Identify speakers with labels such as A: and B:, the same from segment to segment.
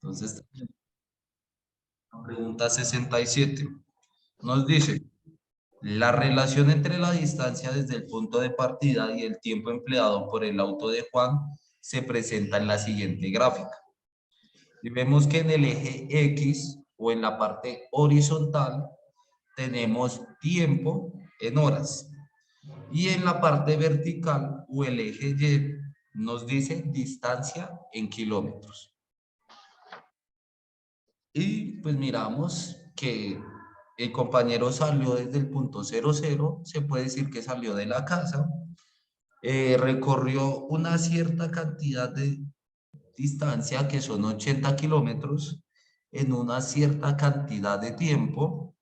A: Entonces, la pregunta 67 nos dice, la relación entre la distancia desde el punto de partida y el tiempo empleado por el auto de Juan se presenta en la siguiente gráfica. Y vemos que en el eje X o en la parte horizontal tenemos tiempo en horas. Y en la parte vertical o el eje Y nos dice distancia en kilómetros. Y pues miramos que el compañero salió desde el punto 00, se puede decir que salió de la casa, recorrió una cierta cantidad de distancia, que son 80 kilómetros, en una cierta cantidad de tiempo,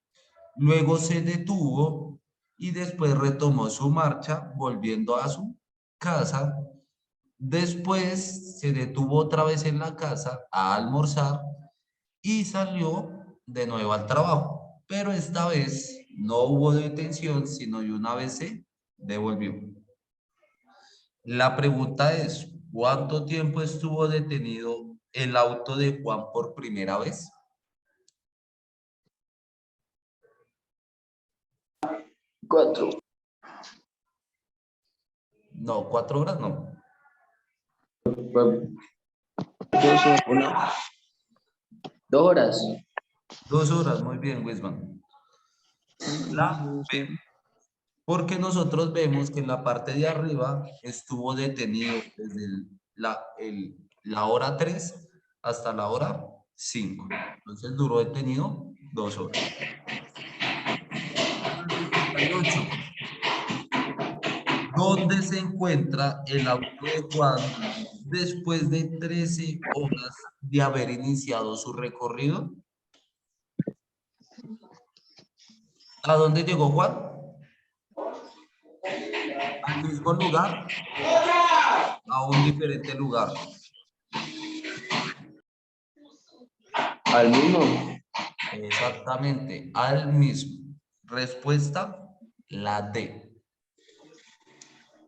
A: luego se detuvo y después retomó su marcha volviendo a su casa. Después se detuvo otra vez en la casa a almorzar y salió de nuevo al trabajo, pero esta vez no hubo detención, sino y una vez se devolvió. La pregunta es, ¿cuánto tiempo estuvo detenido el auto de Juan por primera vez?
B: 4.
A: No, 4 horas no.
B: 2 horas.
A: 2 horas, muy bien, Wisman. La B, porque nosotros vemos que en la parte de arriba estuvo detenido desde la hora 3 hasta la hora 5. Entonces duró detenido 2 horas. 68. ¿Dónde se encuentra el auto de Juan después de 13 horas de haber iniciado su recorrido? ¿A dónde llegó Juan? ¿Al mismo lugar? ¿A un diferente lugar?
B: Al mismo.
A: Exactamente, al mismo. Respuesta, la D.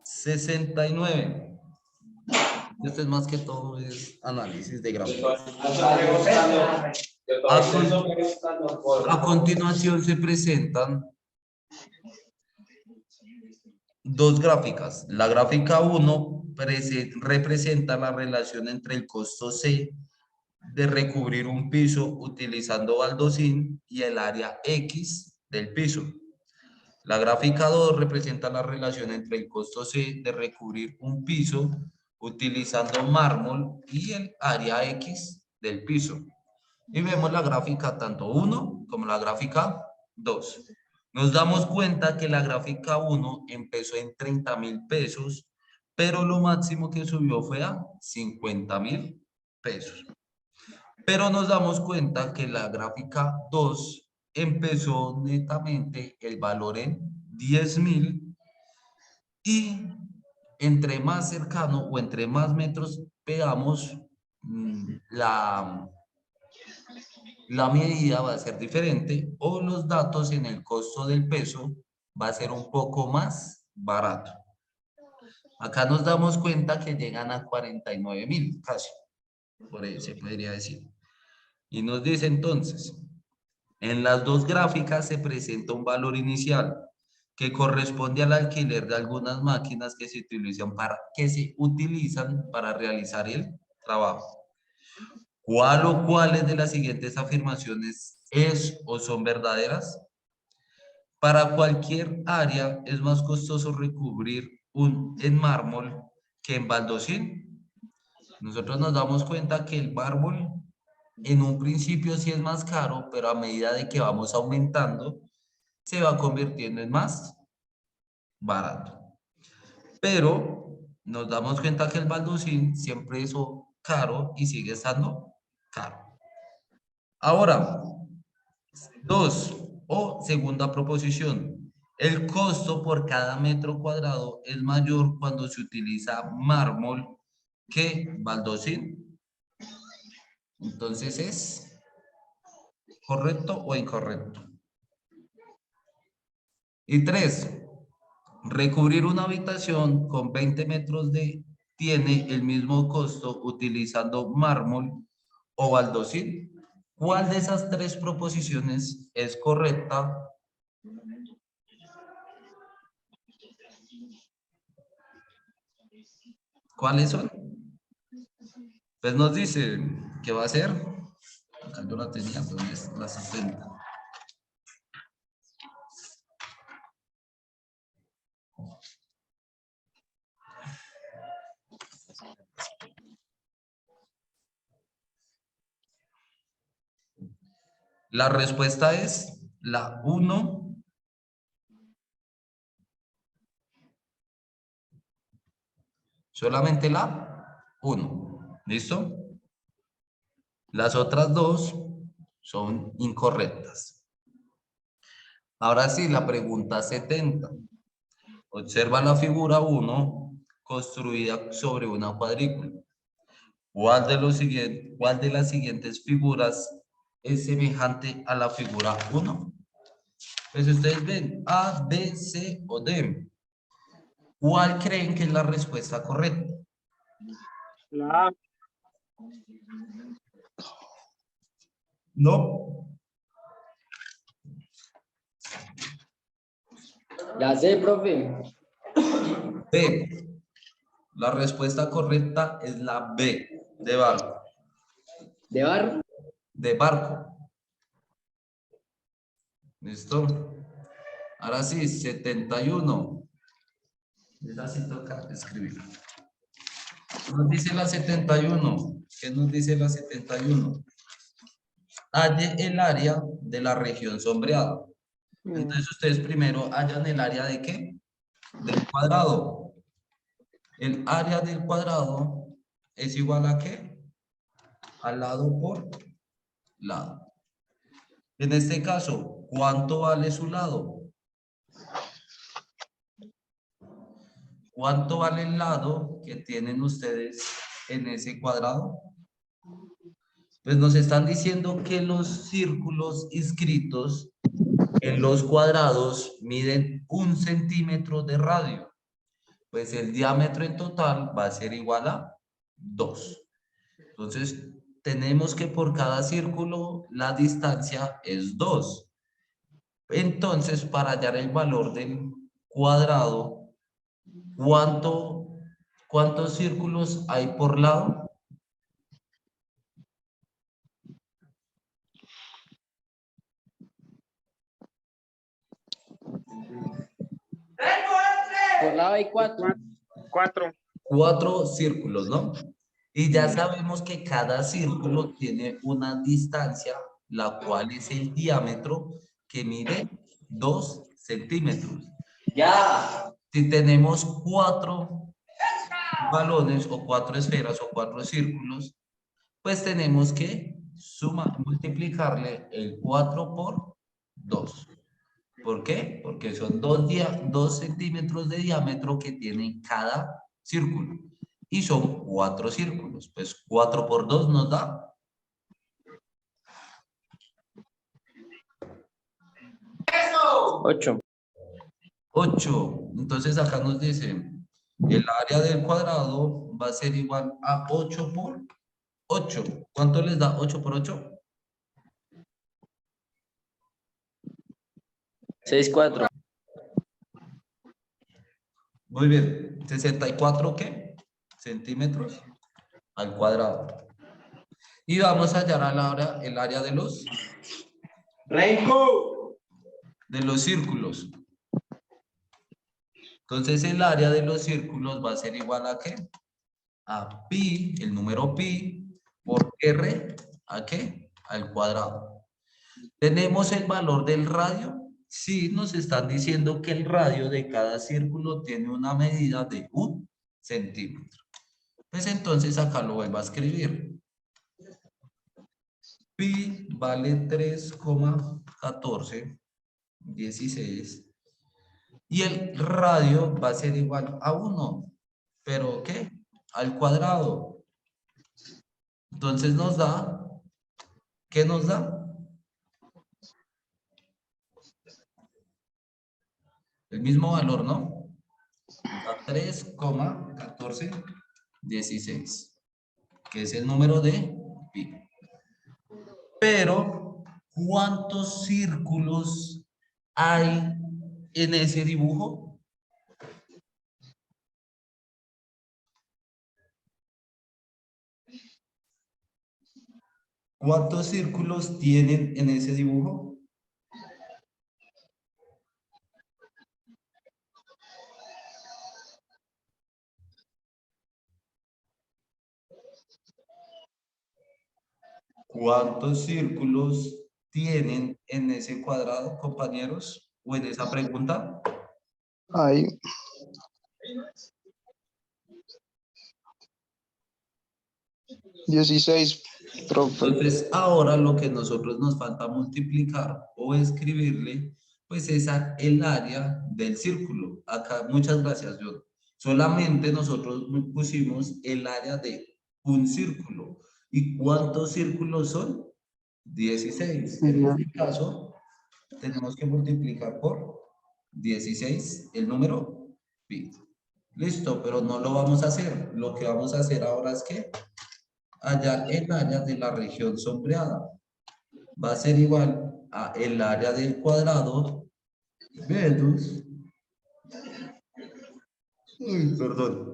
A: 69. Esto es más que todo es análisis de gráficos. A continuación se presentan dos gráficas. La gráfica 1 representa la relación entre el costo C de recubrir un piso utilizando baldosín y el área X del piso. La gráfica 2 representa la relación entre el costo C de recubrir un piso utilizando mármol y el área X del piso. Y vemos la gráfica tanto 1 como la gráfica 2. Nos damos cuenta que la gráfica 1 empezó en 30.000 pesos, pero lo máximo que subió fue a 50.000 pesos. Pero nos damos cuenta que la gráfica 2 empezó netamente el valor en 10.000 y entre más cercano o entre más metros veamos, la medida va a ser diferente o los datos en el costo del peso va a ser un poco más barato. Acá nos damos cuenta que llegan a 49.000 casi, por ahí se podría decir. Y nos dice entonces, en las dos gráficas se presenta un valor inicial que corresponde al alquiler de algunas máquinas que se utilizan para realizar el trabajo. ¿Cuál o cuáles de las siguientes afirmaciones es o son verdaderas? Para cualquier área es más costoso recubrir en mármol que en baldosín. Nosotros nos damos cuenta que el mármol en un principio sí es más caro, pero a medida de que vamos aumentando, se va convirtiendo en más barato. Pero nos damos cuenta que el baldosín siempre es caro y sigue estando caro. Ahora, 2 o segunda proposición. El costo por cada metro cuadrado es mayor cuando se utiliza mármol que baldosín. Entonces, ¿es correcto o incorrecto? Y 3, recubrir una habitación con 20 metros tiene el mismo costo utilizando mármol o baldosín. ¿Cuál de esas tres proposiciones es correcta? ¿Cuáles son? Pues nos dice que va a ser. Acá yo la tenía, ¿dónde es? La 60. La respuesta es la 1. Solamente la 1. ¿Listo? Las otras dos son incorrectas. Ahora sí, la pregunta 70. Observa la figura 1 construida sobre una cuadrícula. ¿Cuál de las siguientes figuras es semejante a la figura 1? Pues ustedes ven A, B, C o D. ¿Cuál creen que es la respuesta correcta?
C: La A.
A: No.
B: La C, profe.
A: B. La respuesta correcta es la B, de barco.
B: ¿De bar?
A: De barco. ¿Listo? Ahora sí, 71. Esa sí toca escribir. ¿Qué nos dice la 71? ¿Qué nos dice la 71? Halle el área de la región sombreada. Entonces ustedes primero hallan el área de ¿qué? Del cuadrado. El área del cuadrado es igual a ¿qué? Al lado por lado. En este caso, ¿cuánto vale su lado? ¿Cuánto vale el lado que tienen ustedes en ese cuadrado? Pues nos están diciendo que los círculos inscritos en los cuadrados miden 1 centímetro de radio. Pues el diámetro en total va a ser igual a 2. Entonces, tenemos que por cada círculo la distancia es 2. Entonces, para hallar el valor del cuadrado, ¿cuántos círculos hay por lado?
B: Por lado hay 4.
C: 4.
A: 4 círculos, ¿no? Y ya sabemos que cada círculo tiene una distancia, la cual es el diámetro que mide 2 centímetros.
B: Ya.
A: Si tenemos 4 balones o 4 esferas o 4 círculos, pues tenemos que multiplicarle el 4 por 2. ¿Por qué? Porque son 2 centímetros de diámetro que tiene cada círculo. Y son 4 círculos. Pues 4 por 2 nos da
B: 8.
A: 8. Entonces acá nos dice, el área del cuadrado va a ser igual a 8 por 8. ¿Cuánto les da 8 por 8?
B: 6, 4.
A: Muy bien. ¿64 qué? Centímetros al cuadrado. Y vamos a hallar el área de los círculos. Entonces el área de los círculos va a ser igual a ¿qué? A pi, el número pi, por r, ¿a qué? Al cuadrado. ¿Tenemos el valor del radio? Sí, nos están diciendo que el radio de cada círculo tiene una medida de 1 centímetro. Pues entonces acá lo vuelvo a escribir. Pi vale 3,1416. Y el radio va a ser igual a 1. ¿Pero qué? Al cuadrado. Entonces nos da, ¿qué nos da? El mismo valor, ¿no? Nos da 3,1416, que es el número de pi. Pero, ¿cuántos círculos hay en ese dibujo? ¿Cuántos círculos tienen en ese dibujo? ¿Cuántos círculos tienen en ese cuadrado, compañeros? ¿O en esa pregunta?
D: Hay 16, profe.
A: Entonces, ahora lo que nosotros nos falta multiplicar o escribirle, pues es el área del círculo. Acá, muchas gracias, John. Solamente nosotros pusimos el área de un círculo. ¿Y cuántos círculos son? 16. En este caso, tenemos que multiplicar por 16 el número pi. Listo, pero no lo vamos a hacer. Lo que vamos a hacer ahora es que hallar el área de la región sombreada. Va a ser igual a el área del cuadrado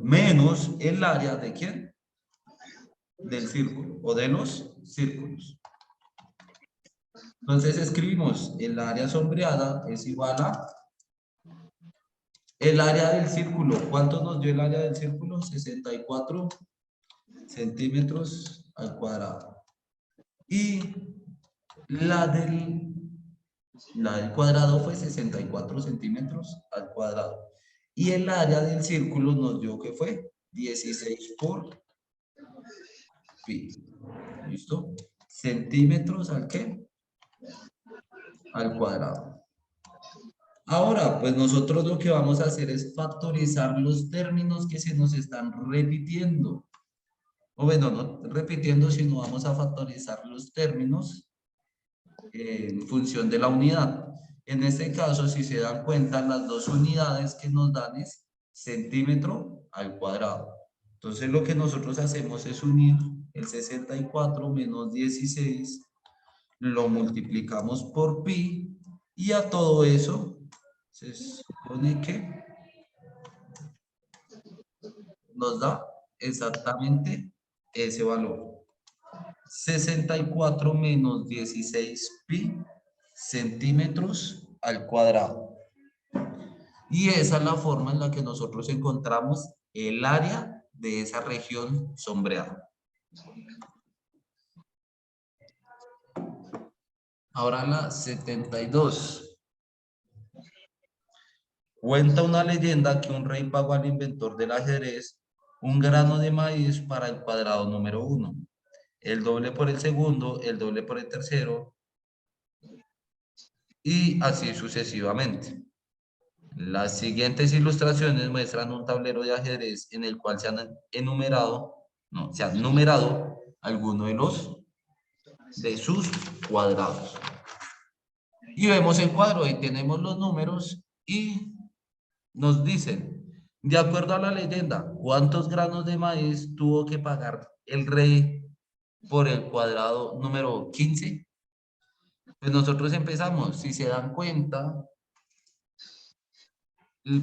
A: menos el área de ¿quién? Del círculo o de los círculos. Entonces escribimos el área sombreada es igual a el área del círculo. ¿Cuánto nos dio el área del círculo? 64 centímetros al cuadrado. Y la del cuadrado fue 64 centímetros al cuadrado. Y el área del círculo nos dio que fue 16 por pi. ¿Listo? Centímetros al ¿qué? Al cuadrado. Ahora, pues nosotros lo que vamos a hacer es factorizar los términos que se nos están repitiendo. O bueno, no repitiendo, sino vamos a factorizar los términos en función de la unidad. En este caso, si se dan cuenta, las dos unidades que nos dan es centímetro al cuadrado. Entonces, lo que nosotros hacemos es unir el 64 menos 16, lo multiplicamos por pi, y a todo eso se supone que nos da exactamente ese valor. 64 menos 16 pi centímetros al cuadrado. Y esa es la forma en la que nosotros encontramos el área de esa región sombreada. Ahora la 72. Cuenta una leyenda que un rey pagó al inventor del ajedrez un grano de maíz para el cuadrado número 1, el doble por el segundo, el doble por el tercero, y así sucesivamente. Las siguientes ilustraciones muestran un tablero de ajedrez en el cual se han numerado algunos de sus cuadrados. Y vemos el cuadro y tenemos los números y nos dicen, de acuerdo a la leyenda, ¿cuántos granos de maíz tuvo que pagar el rey por el cuadrado número 15? Pues nosotros empezamos, si se dan cuenta,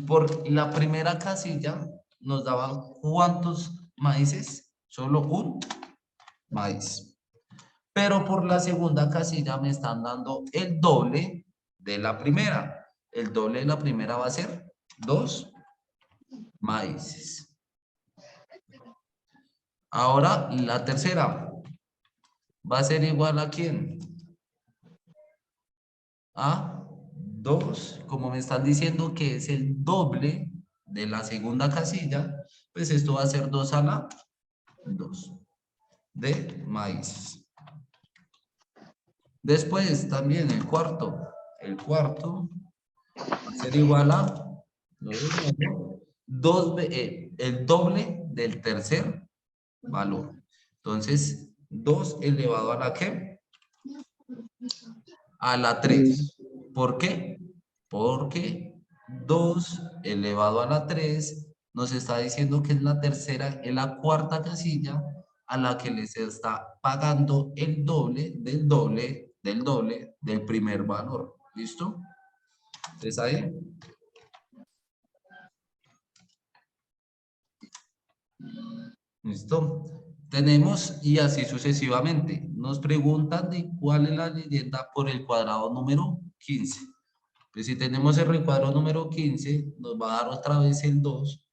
A: por la primera casilla nos daban ¿cuántos maíces? Solo un maíz. Pero por la segunda casilla me están dando el doble de la primera. El doble de la primera va a ser 2 maíces. Ahora la tercera va a ser igual a ¿quién? A 2, como me están diciendo que es el doble de la segunda casilla, pues esto va a ser 2 a la 2 de maíz. Después también el cuarto va a ser igual a el doble del tercer valor. Entonces, 2 elevado a la ¿qué? A la 3. ¿Por qué? Porque 2 elevado a la 3 nos está diciendo que es la tercera, es la cuarta casilla a la que les está pagando el doble del doble del doble del primer valor. ¿Listo? Entonces ahí. ¿Listo? Tenemos y así sucesivamente. Nos preguntan de cuál es la leyenda por el cuadrado número 15. Pues si tenemos el recuadro número 15, nos va a dar otra vez el 2,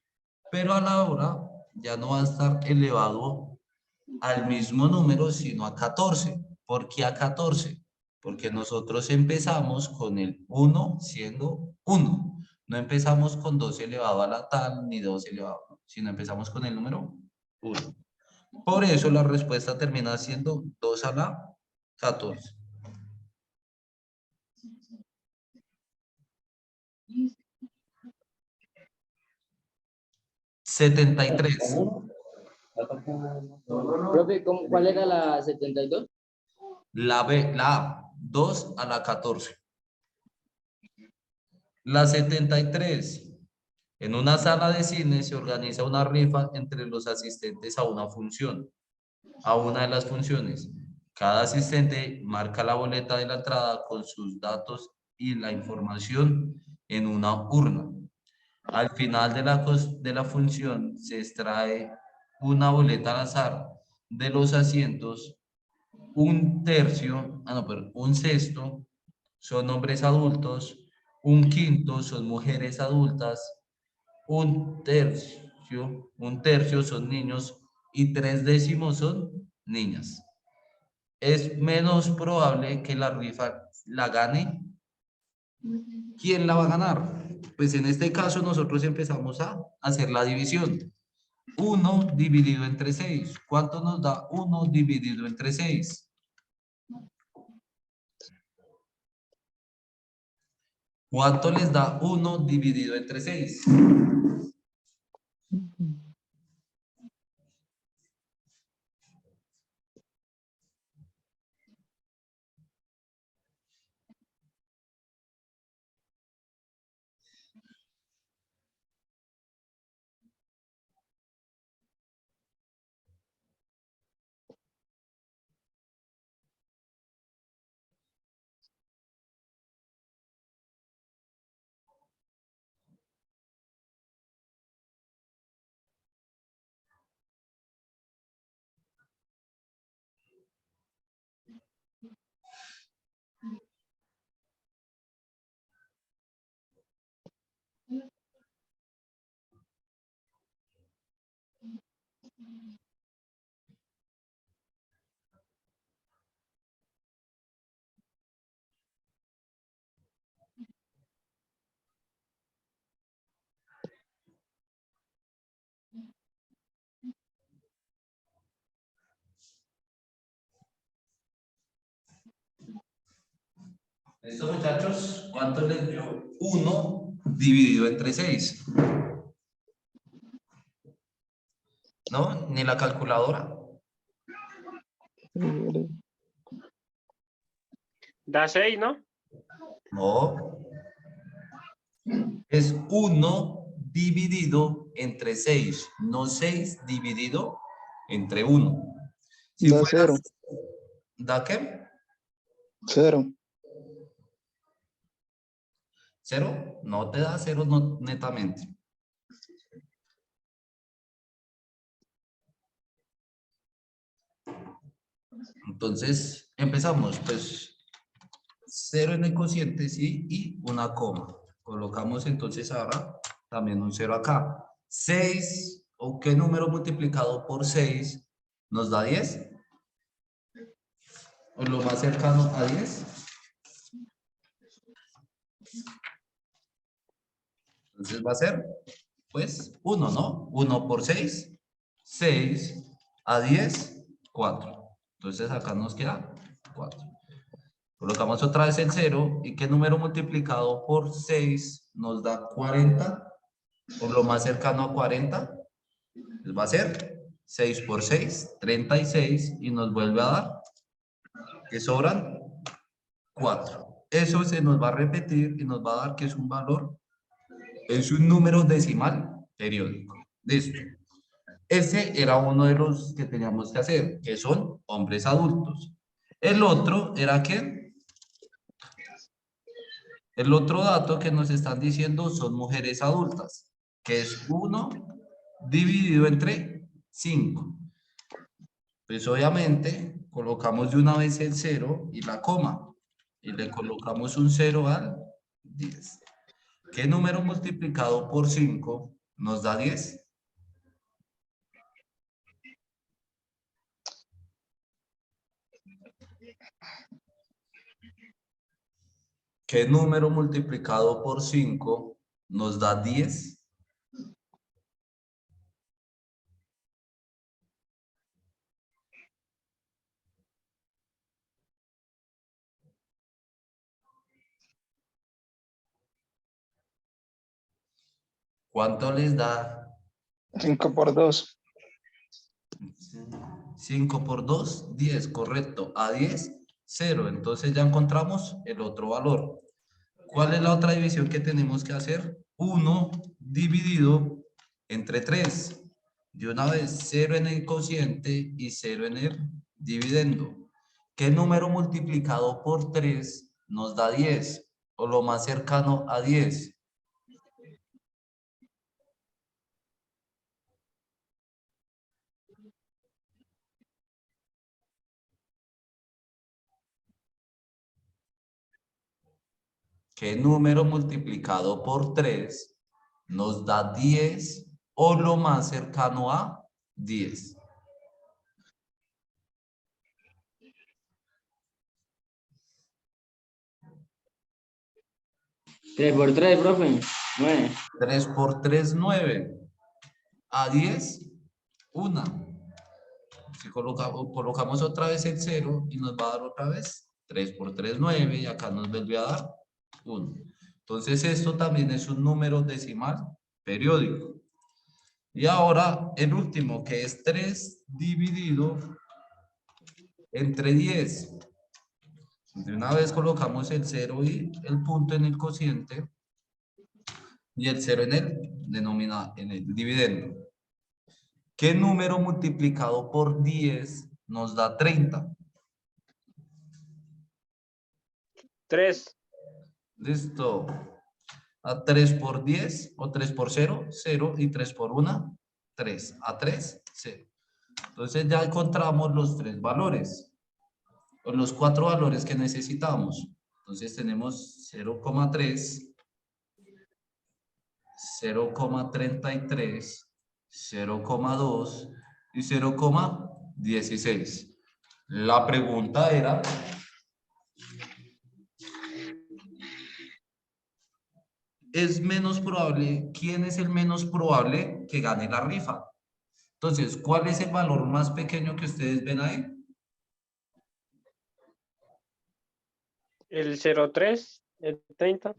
A: pero a la hora ya no va a estar elevado al mismo número, sino a 14. ¿Por qué a 14? Porque nosotros empezamos con el 1 siendo 1. No empezamos con 2 elevado a la tal, ni 2 elevado, sino empezamos con el número 1. Por eso la respuesta termina siendo 2 a la 14. ¿73?
B: Profe, ¿cuál era la 72?
A: La B, la A, 2 a la 14. La 73. En una sala de cine se organiza una rifa entre los asistentes a una función, a una de las funciones. Cada asistente marca la boleta de la entrada con sus datos y la información en una urna. Al final de la función se extrae una boleta al azar de los asientos. Un tercio, un sexto son hombres adultos, un quinto son mujeres adultas, un tercio son niños y 3/10 son niñas. Es menos probable que la rifa la gane. ¿Quién la va a ganar? Pues en este caso nosotros empezamos a hacer la división. 1 dividido entre 6. ¿Cuánto nos da 1 dividido entre 6? ¿Cuánto les da 1 dividido entre 6? ¿Listo, muchachos? ¿Cuánto les dio 1 dividido entre 6? ¿No? Ni la calculadora.
C: Da 6, ¿no?
A: No. Es 1 dividido entre 6, no 6 dividido entre 1. Si
D: Da
A: fuera,
D: 0.
A: ¿da qué?
D: 0.
A: 0, no te da 0 netamente. Entonces, empezamos, pues, 0 en el cociente, sí, y una coma. Colocamos entonces ahora también un 0 acá. 6, ¿o qué número multiplicado por 6 nos da 10? ¿O lo más cercano a 10? Entonces va a ser, pues, 1, ¿no? 1 por 6, 6 a 10, 4. Entonces acá nos queda 4. Colocamos otra vez el 0. ¿Y qué número multiplicado por 6 nos da 40? Por lo más cercano a 40. Pues va a ser 6 por 6, 36. Y nos vuelve a dar, que sobran 4. Eso se nos va a repetir y nos va a dar que es un valor, es un número decimal periódico. Listo. Ese era uno de los que teníamos que hacer, que son hombres adultos. El otro era ¿qué? El otro dato que nos están diciendo son mujeres adultas, que es 1 dividido entre 5. Pues obviamente colocamos de una vez el 0 y la coma. Y le colocamos un 0 al 10. ¿Qué número multiplicado por 5 nos da 10? ¿Qué número multiplicado por 5 nos da 10? ¿Cuánto les da?
D: 5 por 2.
A: 5 por 2, 10, correcto. A 10, 0. Entonces ya encontramos el otro valor. ¿Cuál es la otra división que tenemos que hacer? 1 dividido entre 3. De una vez, 0 en el cociente y 0 en el dividendo. ¿Qué número multiplicado por 3 nos da 10? O lo más cercano a 10. ¿Qué número multiplicado por 3 nos da 10 o lo más cercano a 10?
B: Tres por 3, profe. 9.
A: 3 por 3, 9. A 10, 1. Si colocamos otra vez el 0 y nos va a dar otra vez 3 por 3, 9. Y acá nos vuelve a dar 1. Entonces esto también es un número decimal periódico. Y ahora el último, que es 3 dividido entre 10. De una vez colocamos el 0 y el punto en el cociente y el 0 en el denominador, en el dividendo. ¿Qué número multiplicado por 10 nos da 30?
C: 3.
A: Listo. A 3 por 10 o 3 por 0, 0 y 3 por 1, 3. A 3, 0. Entonces ya encontramos los 3 valores o los 4 valores que necesitamos. Entonces tenemos 0,3, 0,33, 0,2 y 0,16. La pregunta era, ¿es menos probable? ¿Quién es el menos probable que gane la rifa? Entonces, ¿cuál es el valor más pequeño que ustedes ven ahí?
C: El 03, el 30.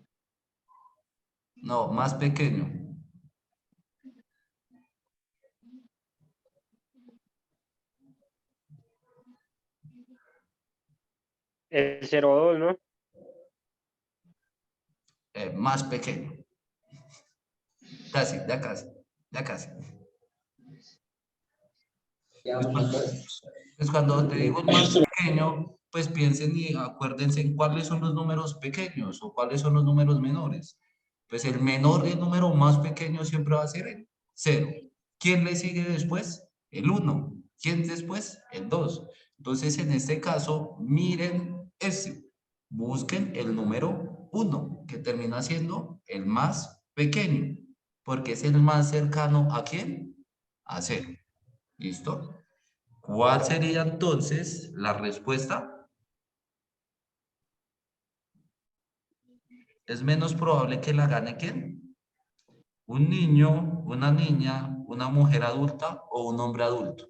A: No, más pequeño.
C: El 02, ¿no?
A: Más pequeño. Casi, ya casi, ya casi. Pues cuando te digo el más pequeño, pues piensen y acuérdense en cuáles son los números pequeños o cuáles son los números menores. Pues el menor, el número más pequeño siempre va a ser el 0. ¿Quién le sigue después? El 1. ¿Quién después? El 2. Entonces, en este caso, miren ese. Busquen el número 1, que termina siendo el más pequeño, porque es el más cercano ¿a quién? A 0. ¿Listo? ¿Cuál sería entonces la respuesta? ¿Es menos probable que la gane quién? ¿Un niño, una niña, una mujer adulta o un hombre adulto?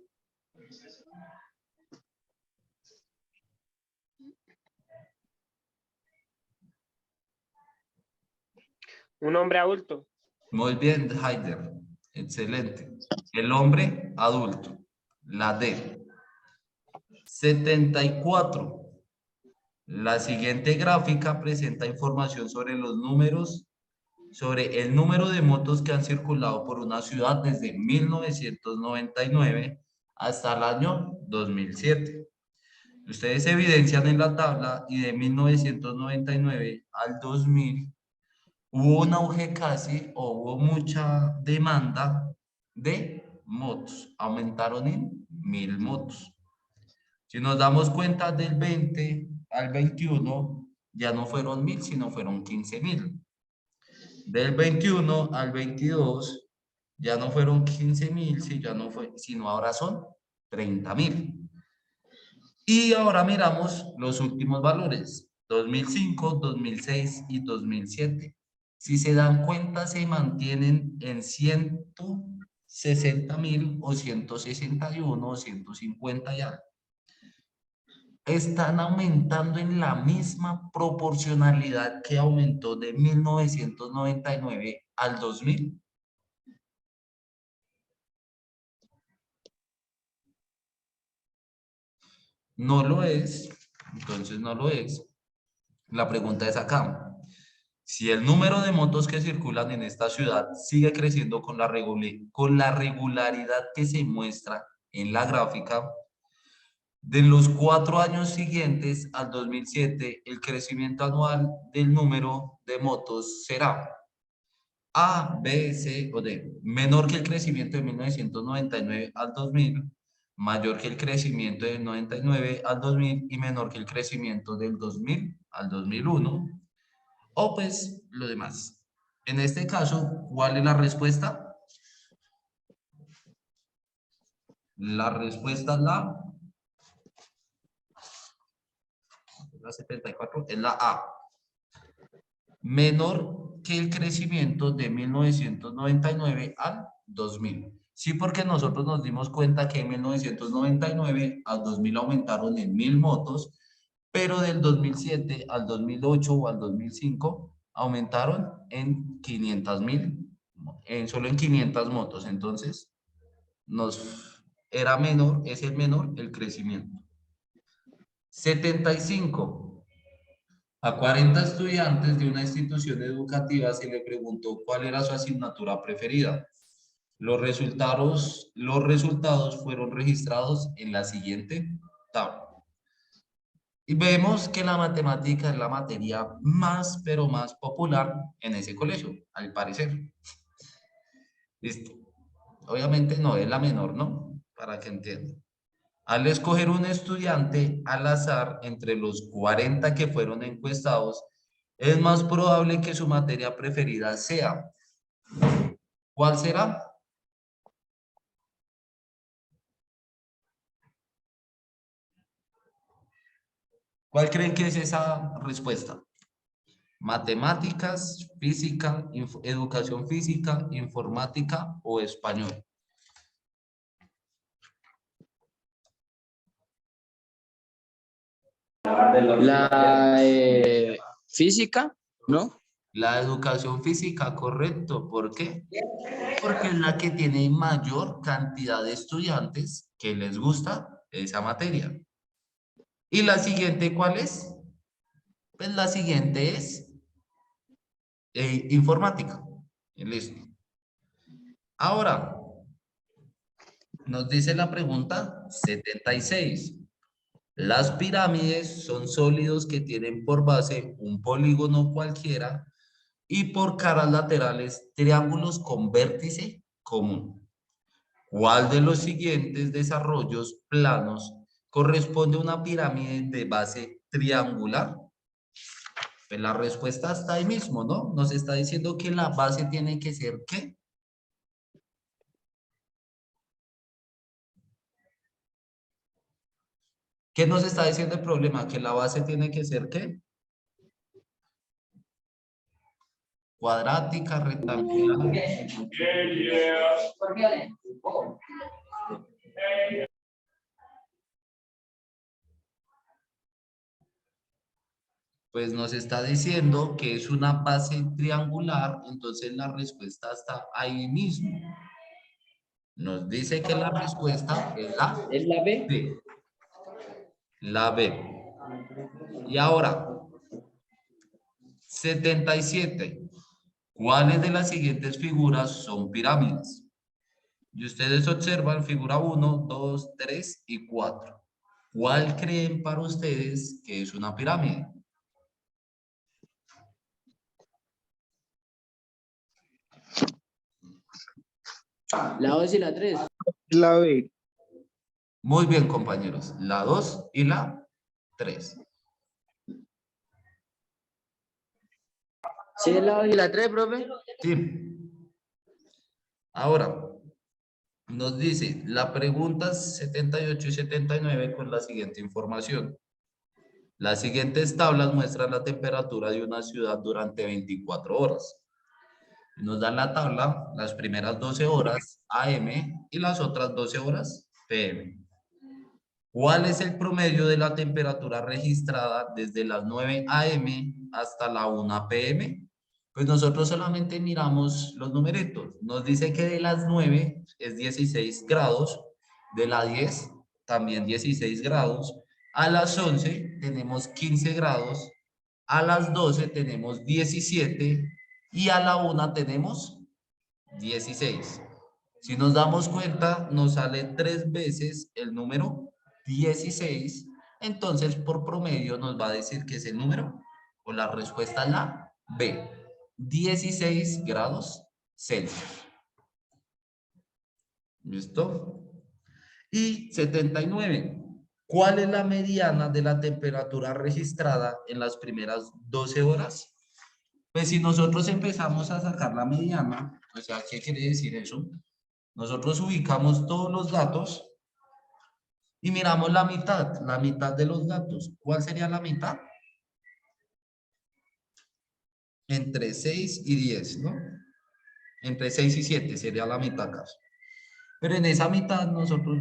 C: Un hombre adulto.
A: Muy bien, Haider. Excelente. El hombre adulto. La D. 74. La siguiente gráfica presenta información sobre los números sobre el número de motos que han circulado por una ciudad desde 1999 hasta el año 2007. Ustedes evidencian en la tabla y de 1999 al 2000 hubo un auge casi o hubo mucha demanda de motos. Aumentaron en 1000 motos. Si nos damos cuenta del 20 al 21, ya no fueron 1000, sino fueron 15.000. Del 21 al 22, ya no fueron 15.000, sino ahora son 30.000. Y ahora miramos los últimos valores, 2005, 2006 y 2007. Si se dan cuenta, se mantienen en 160.000 o 161 o 150 ya. Están aumentando en la misma proporcionalidad que aumentó de 1999 al 2000. No lo es, entonces no lo es. La pregunta es acá. Si el número de motos que circulan en esta ciudad sigue creciendo con la regularidad que se muestra en la gráfica, de los 4 años siguientes al 2007, el crecimiento anual del número de motos será A, B, C o D, menor que el crecimiento de 1999 al 2000, mayor que el crecimiento del 99 al 2000 y menor que el crecimiento del 2000 al 2001, o pues lo demás. En este caso, ¿cuál es la respuesta? La respuesta es la 74, es la A. Menor que el crecimiento de 1999 al 2000. Sí, porque nosotros nos dimos cuenta que en 1999 al 2000 aumentaron en 1000 motos, pero del 2007 al 2008 o al 2005 aumentaron en 500.000, solo en 500 motos. Entonces, era menor, es el menor el crecimiento. 75. A 40 estudiantes de una institución educativa se le preguntó cuál era su asignatura preferida. Los resultados fueron registrados en la siguiente tabla. Y vemos que la matemática es la materia más, pero más popular en ese colegio, al parecer. Listo. Obviamente no es la menor, ¿no? Para que entiendan. Al escoger un estudiante al azar entre los 40 que fueron encuestados, es más probable que su materia preferida sea. ¿Cuál será? ¿Cuál creen que es esa respuesta? ¿Matemáticas, física, educación física, informática o español?
B: La física, ¿no?
A: La educación física, correcto. ¿Por qué? Porque es la que tiene mayor cantidad de estudiantes que les gusta esa materia. ¿Y la siguiente cuál es? Pues la siguiente es informática. Listo. Ahora, nos dice la pregunta 76. Las pirámides son sólidos que tienen por base un polígono cualquiera y por caras laterales triángulos con vértice común. ¿Cuál de los siguientes desarrollos planos corresponde a una pirámide de base triangular? Pues la respuesta está ahí mismo, ¿no? Nos está diciendo que la base tiene que ser ¿qué? ¿Qué nos está diciendo el problema? Que la base tiene que ser ¿qué? Cuadrática, rectangular. Pues nos está diciendo que es una base triangular, entonces la respuesta está ahí mismo. Nos dice que la respuesta es la
B: ¿Es la B?
A: B. La B. Y ahora, 77. ¿Cuáles de las siguientes figuras son pirámides? Y ustedes observan figura 1, 2, 3 y 4. ¿Cuál creen para ustedes que es una pirámide?
B: La 2 y la 3.
D: La B.
A: Muy bien, compañeros. La 2 y la 3.
B: ¿Sí es la 2 y la 3, profe?
A: Sí. Ahora, nos dice la pregunta 78 y 79 con la siguiente información. Las siguientes tablas muestran la temperatura de una ciudad durante 24 horas. Nos dan la tabla, las primeras 12 horas AM y las otras 12 horas PM. ¿Cuál es el promedio de la temperatura registrada desde las 9 AM hasta la 1 PM? Pues nosotros solamente miramos los numeritos. Nos dice que de las 9 es 16 grados, de la 10 también 16 grados, a las 11 tenemos 15 grados, a las 12 tenemos 17 y a la 1 tenemos 16. Si nos damos cuenta, nos sale 3 veces el número 16. Entonces, por promedio, nos va a decir que es el número o la respuesta es la B. 16 grados Celsius. ¿Listo? Y 79. ¿Cuál es la mediana de la temperatura registrada en las primeras 12 horas? Pues si nosotros empezamos a sacar la mediana, o sea, ¿qué quiere decir eso? Nosotros ubicamos todos los datos y miramos la mitad de los datos. ¿Cuál sería la mitad? Entre 6 y 10, ¿no? Entre 6 y 7 sería la mitad acá. Pero en esa mitad nosotros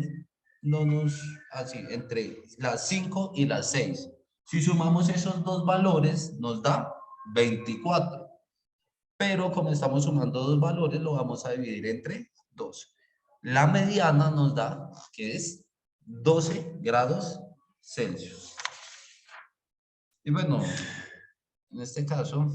A: no nos, así, entre las 5 y las 6. Si sumamos esos dos valores, nos da 24. Pero como estamos sumando dos valores, lo vamos a dividir entre 2. La mediana nos da, que es 12 grados Celsius. Y bueno, en este caso,